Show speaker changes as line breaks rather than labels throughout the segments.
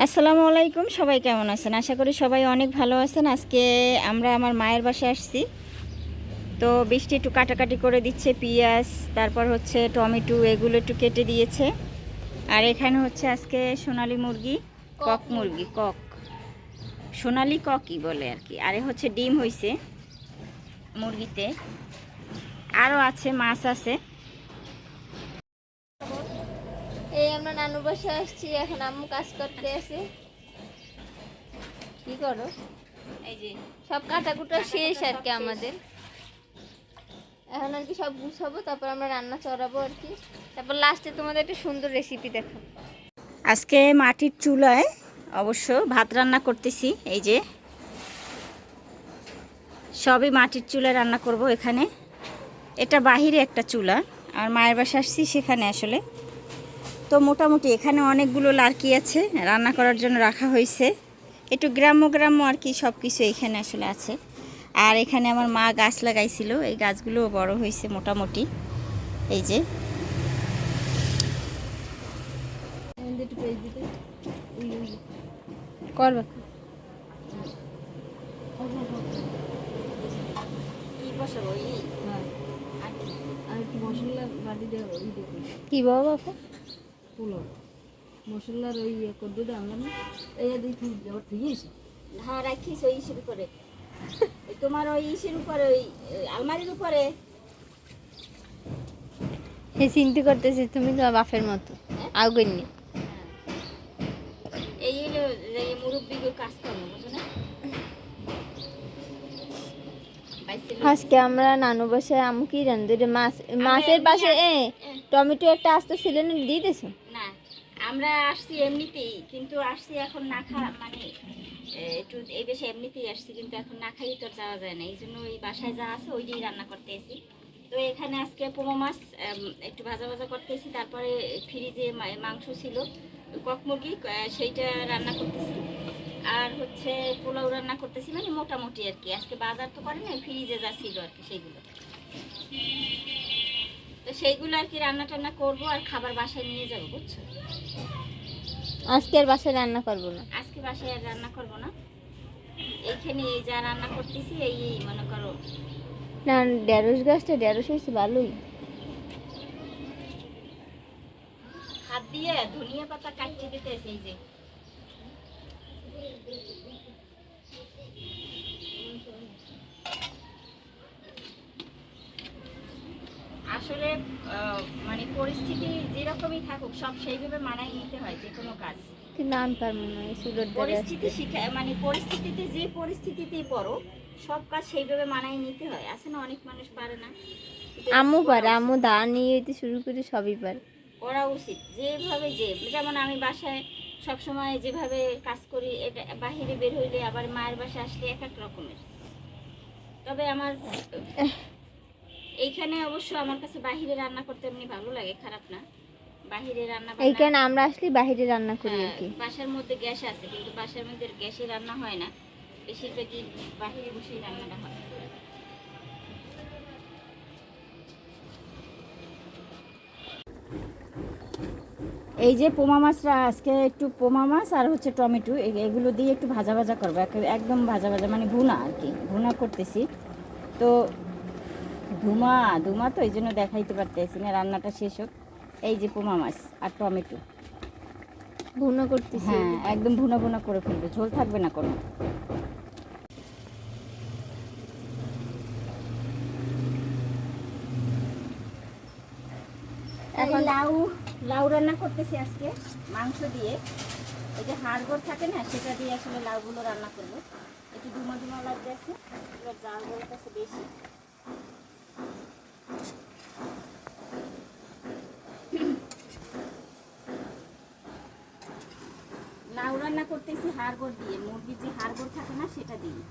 আসসালামু আলাইকুম, সবাই কেমন আছেন? আশা করি সবাই অনেক ভালো আছেন। আজকে আমরা আমার মায়ের বাসায় আসছি, তো বৃষ্টি একটু কাটাকাটি করে দিচ্ছে, পেঁয়াজ তারপর হচ্ছে টমেটো এগুলো একটু কেটে দিয়েছে। আর এখানে হচ্ছে আজকে সোনালি মুরগি, কক মুরগি, কক সোনালি ককই বলে আর কি। আরে হচ্ছে ডিম হইছে মুরগিতে, আরও আছে, মাছ আছে।
এই আমরা নানু বাসায় আসছি, এখন আম্মু কাজ করতে আছে। কি করো?
এই যে
সব কাটাকুটা শেষ আর কি আমাদের। এখন আর কি সব গুছাবো, তারপর আমরা রান্না চড়াবো আর কি। তারপর লাস্টে তোমাদের একটা সুন্দর রেসিপি দেখাবো।
আজকে মাটির চুলায় অবশ্য ভাত রান্না করতেছি। এই যে সবই মাটির চুলায় রান্না করব এখানে। এটা বাহিরে একটা চুলা, আর মায়ের বাসা আসছি সেখানে আসলে। তো মোটামুটি এখানে অনেকগুলো লার্কি আছে, রান্না করার জন্য রাখা হয়েছে। একটু গ্রাম্য গ্রাম্য আর কি, সব কিছু এখানে আসলে আছে। আর এখানে আমার মা গাছ লাগাইছিল, এই গাছগুলো বড় হয়েছে মোটামুটি। এই যে
করবে কি বাবা
পোলাও মশলার ওই কদ্দুটা আনলাম না, এই দুই তুই আবার ঠিক আছে।
হ্যাঁ রাখিস ওই ইসের উপরে, তোমার ওই ইসের উপরে, ওই আলমারির উপরে।
হে চিন্তা করতেছি তুমি তোমার বাপের মতো আগুন।
এই হলো এই মুরব্বিগুলো কাজ করবো, বুঝো না?
আজকে আমরা নানু বাসায় আম্মু কি রান্ধে মাছ, মাছের পাশে টমেটো একটা আস্তে ছিল না, দিয়ে দিয়েছো?
না, আমরা আসছি এমনিতেই, কিন্তু আসছি এখন না মানে একটু এই বেশি এমনিতেই আসছি, কিন্তু এখন না খাই তো যাওয়া যায় না। এই জন্য ওই বাসায় যা আছে ওইটাই রান্না করতে এসি। তো এখানে আজকে পোমা মাছ একটু ভাজা ভাজা করতেছি, তারপরে ফ্রিজে মাংস ছিল কক মুরগি, সেইটা রান্না করতেছি। আর হচ্ছে পোলাও রান্না করতেছি, মানে মোটামুটি আর কি। আজকে বাজার তো করে না, ফ্রিজে যা ছিল আর কি সেইগুলো। তো সেইগুলো আর কি রান্না টান্না করবো, আর খাবার বাসায় নিয়ে যাবো, বুঝছো?
আজকে আর বাসায় রান্না করবো না।
আজকে বাসায় আর রান্না করবো না, এইখানে এই যা রান্না করতেছি এই মনে করো।
না, ঢেঁড়স গাছটা ঢেঁড়স হয়েছে ভালোই।
হাত দিয়ে ধনিয়া পাতা কাটিয়ে দিতেছে। এই যে আসলে মানে পরিস্থিতি যেরকমই থাকুক, সব সেইভাবে মানায় নিতে হয় যে কোনো কাজ।
কিন্তু আমি পারবো না এই চুলোর ধারে
পরিস্থিতি
আসতে।
শিখায়, মানে পরিস্থিতিতে যে পরিস্থিতিতেই পড়ো, সব কাজ সেইভাবে মানায় নিতে হয়। আছে না, অনেক মানুষ পারে না।
আম্মু পারে, আম্মু দা নিয়ে যেতে শুরু করে সবই পারে।
করা উচিত যেভাবে, যেমন আমি বাসায় সবসময় যেভাবে কাজ করি, এটা বাহিরে বের হইলে আবার মায়ের বাসায় আসলে এক এক রকমের। তবে আমার এইখানে অবশ্য আমার কাছে বাহিরে রান্না করতে এমনি ভালো লাগে, খারাপ না। বাহিরে রান্না
এইখানে আমরা আসলে বাহিরে রান্না করি আর কি।
বাসার মধ্যে গ্যাস আছে, কিন্তু বাসার মধ্যে গ্যাসে রান্না হয় না, বেশিরভাগই বাহিরে বসেই রান্নাটা হয়। এই যে পোমা মাছটা আজকে একটু, পোমা মাছ আর হচ্ছে টমেটো এগুলো দিয়ে একটু ভাজা ভাজা করবো, একদম ভাজা ভাজা, মানে ভুনা আর কি, ভুনা করতেছি। তো ধুমা ধুমা তো এই জন্য দেখাইতে পারতেছি না, রান্নাটা শেষ হোক। এই যে পোমা মাছ আর টমেটো
ভুনা করতেছি।
হ্যাঁ, একদম ভুনা ভুনা করে ফেলবে, ঝোল থাকবে না কোনো। এখন লাউ লাউ রান্না করতেছি আজকে মাংস দিয়ে। এই যে হাড়গোড় থাকে না, সেটা দিয়ে আসলে লাউগুলো রান্না করবো। একটু ধুমা ধুমা লাগতে আছে, এবার জাল বলতেছে বেশি। লাউ রান্না করতেছি হাড়গোড় দিয়ে, মুরগির যে হাড়গোড় থাকে না সেটা দিয়ে।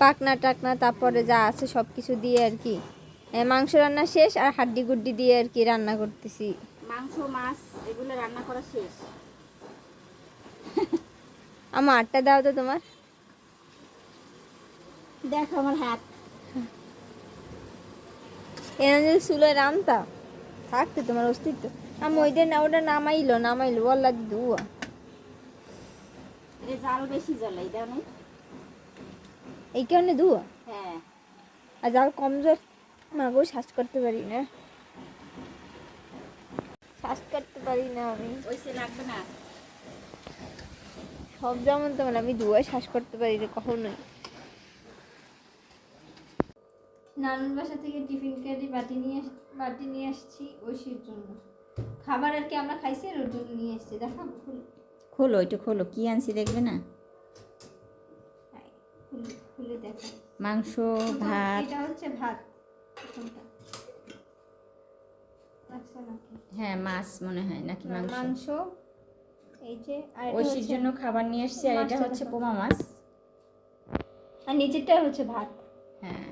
পাকনা টাকনা তারপরে যা আছে সব কিছু দিয়ে আর কি। মাংস রান্না শেষ, আর হাড্ডি গুড্ডি দিয়ে আর কি রান্না করতেছি।
মাংস মাছ এগুলো রান্না করা শেষ।
আমার আটটা দাও তো তোমার।
দেখো আমার হাত,
এরা যদি চুলে রান্তা থাকতে তোমার অস্তিত্ব। আমি ওইটা না, ওটা নামাইলো বললা দুয়া।
এটা জাল বেশি জ্বলে এটা অনেক।
এই কারণে ধোয়া।
হ্যাঁ
আর জাল কম জল মাগো শ্বাস করতে পারি না, শ্বাস করতে পারি না আমি।
ওইসে লাগবে না।
সব যেমন তেমন, আমি ধোঁয়ায় শ্বাস করতে পারি না কখনোই। নানুর বাসা থেকে টিফিন ক্যারি বাটি নিয়ে আসছি ঐশীর জন্য। খাবার আর কি আমরা খাইছি আর ওর জন্য নিয়ে আসছি। দেখাবো খুলে?
খোলো, এটা খোলো, কি আনছি দেখবে না।
খুলে খুলে দেখা।
মাংস, ভাত।
এটা হচ্ছে ভাত। কোনটা? আচ্ছা নাকি?
হ্যাঁ মাছ মনে হয় নাকি মাংস।
মাংস এই যে, আর এটা
ঐশীর
হচ্ছে
জন্য খাবার নিয়ে এসেছি, আর এটা
মাছটা
হচ্ছে
দেখো।
পোমা মাছ।
আর নিচেরটা হচ্ছে ভাত।
হ্যাঁ,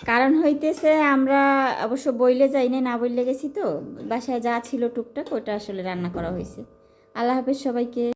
কারণ হইতেছে আমরা অবশ্য বইলে যাই না, না বইলে গেছি তো বাসায় যা ছিল টুকটাক ওটা আসলে রান্না করা হয়েছে। আল্লাহ হাফেজ সবাইকে।